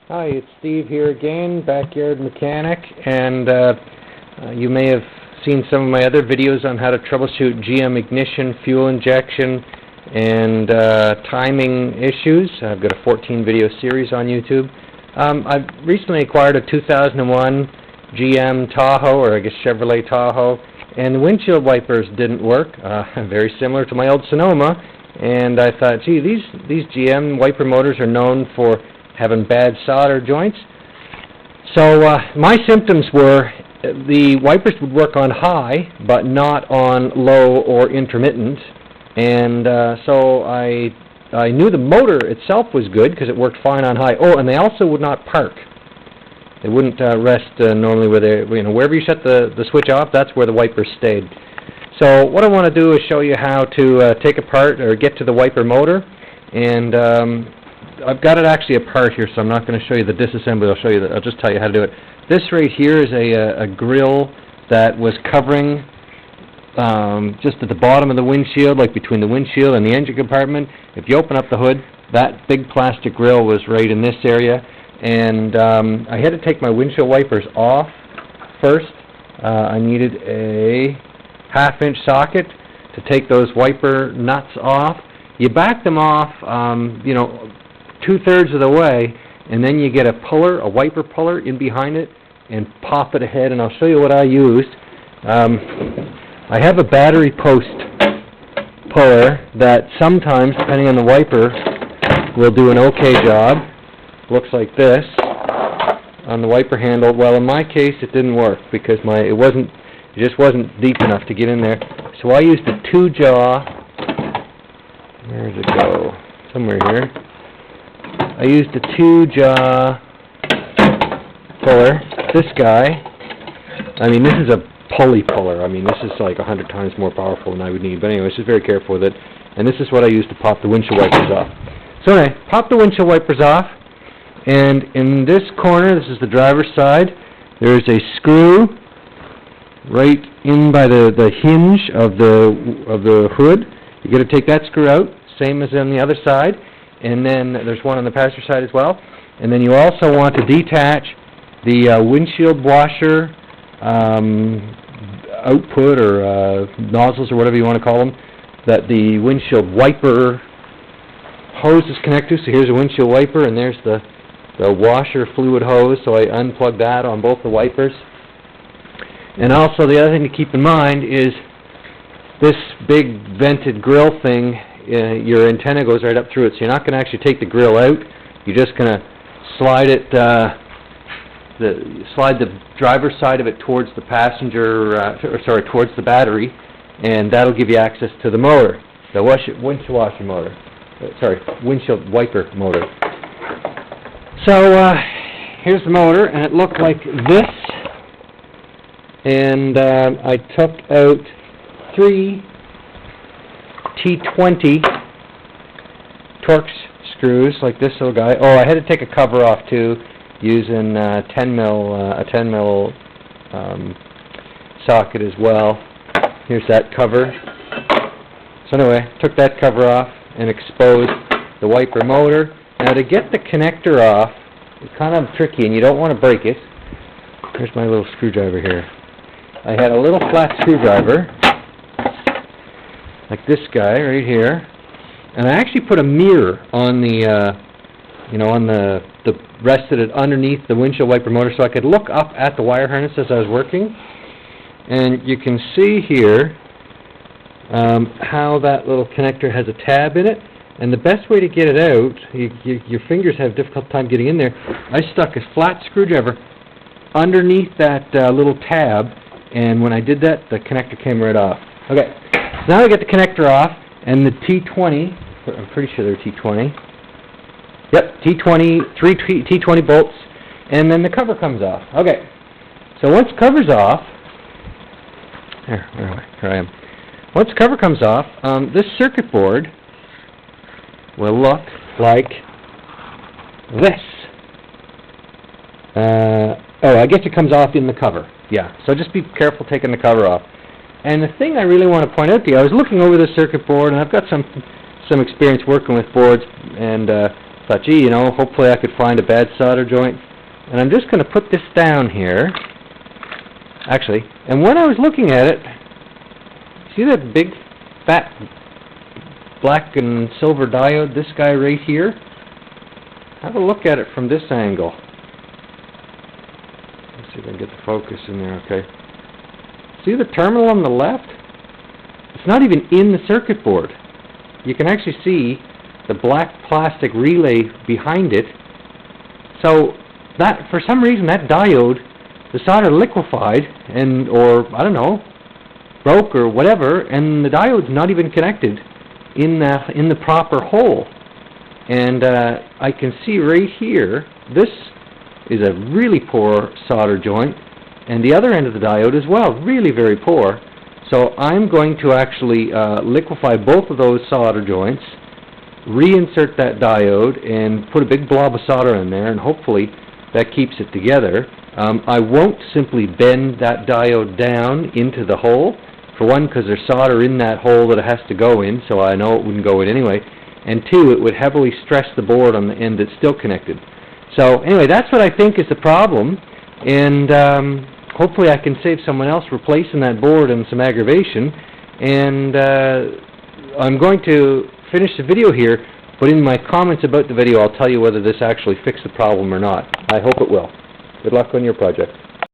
Hi, it's Steve here again, Backyard Mechanic, and you may have seen some of my other videos on how to troubleshoot GM ignition, fuel injection, and timing issues. I've got a 14-video series on YouTube. I've recently acquired a 2001 GM Tahoe, or I guess Chevrolet Tahoe, and the windshield wipers didn't work, very similar to my old Sonoma, and I thought, gee, these GM wiper motors are known for having bad solder joints. So my symptoms were the wipers would work on high, but not on low or intermittent, and so I knew the motor itself was good because it worked fine on high. Oh, and they also would not park. They wouldn't rest normally where they, wherever you shut the switch off, that's where the wipers stayed. So what I want to do is show you how to take apart or get to the wiper motor, and I've got it actually apart here, so I'm not going to show you the disassembly. I'll just tell you how to do it. This right here is a grill that was covering just at the bottom of the windshield, like between the windshield and the engine compartment. If you open up the hood, that big plastic grill was right in this area, and I had to take my windshield wipers off first. I needed a half-inch socket to take those wiper nuts off. You back them off, 2/3 of the way, and then you get a puller, a wiper puller in behind it, and pop it ahead, and I'll show you what I used. I have a battery post puller that sometimes, depending on the wiper, will do an okay job. Looks like this on the wiper handle. Well, in my case, it didn't work because it just wasn't deep enough to get in there. So I used a 2-jaw. Where does it go? Somewhere here. I used a 2-jaw puller. This guy, this is a pulley puller. This is like 100 times more powerful than I would need. But anyway, just very careful with it. And this is what I used to pop the windshield wipers off. So anyway, pop the windshield wipers off. And in this corner, this is the driver's side, there's a screw right in by the hinge of the hood. You got to take that screw out, same as on the other side. And then there's one on the passenger side as well. And then you also want to detach the windshield washer output or nozzles or whatever you want to call them that the windshield wiper hose is connected to. So here's a windshield wiper, and there's the washer fluid hose. So I unplug that on both the wipers. And also the other thing to keep in mind is this big vented grill thing. Your antenna goes right up through it, so you're not going to actually take the grill out. You're just going to slide it, slide the driver's side of it towards the towards the battery, and that'll give you access to the motor, the windshield wiper motor. So here's the motor, and it looked like this, and I took out 3 T20 Torx screws, like this little guy. Oh, I had to take a cover off too, using a 10 mil socket as well. Here's that cover. So anyway, took that cover off and exposed the wiper motor. Now to get the connector off, it's kind of tricky, and you don't want to break it. Here's my little screwdriver here. I had a little flat screwdriver, like this guy right here, and I actually put a mirror on the, rested it underneath the windshield wiper motor so I could look up at the wire harness as I was working. And you can see here how that little connector has a tab in it, and the best way to get it out, your fingers have a difficult time getting in there. I stuck a flat screwdriver underneath that little tab, and when I did that, the connector came right off. Okay. Now I get the connector off, and the T20, I'm pretty sure they're T20. Yep, T20, 3 T20 bolts, and then the cover comes off. Okay, so once the cover's off, here I am. Once the cover comes off, this circuit board will look like this. I guess it comes off in the cover. Yeah, so just be careful taking the cover off. And the thing I really want to point out to you, I was looking over the circuit board, and I've got some experience working with boards, and thought, gee, you know, hopefully I could find a bad solder joint. And I'm just going to put this down here, actually. And when I was looking at it, see that big, fat, black and silver diode, this guy right here? Have a look at it from this angle. Let's see if I can get the focus in there, okay. See the terminal on the left? It's not even in the circuit board. You can actually see the black plastic relay behind it. So that, for some reason, that diode, the solder liquefied and, or I don't know, broke or whatever, and the diode's not even connected in the proper hole. And I can see right here, this is a really poor solder joint, and the other end of the diode as well, really very poor. So I'm going to actually liquefy both of those solder joints, reinsert that diode, and put a big blob of solder in there, and hopefully that keeps it together. I won't simply bend that diode down into the hole, for one, because there's solder in that hole that it has to go in, so I know it wouldn't go in anyway, and two, it would heavily stress the board on the end that's still connected. So anyway, that's what I think is the problem, and hopefully I can save someone else replacing that board and some aggravation. And I'm going to finish the video here, but in my comments about the video I'll tell you whether this actually fixed the problem or not. I hope it will. Good luck on your project.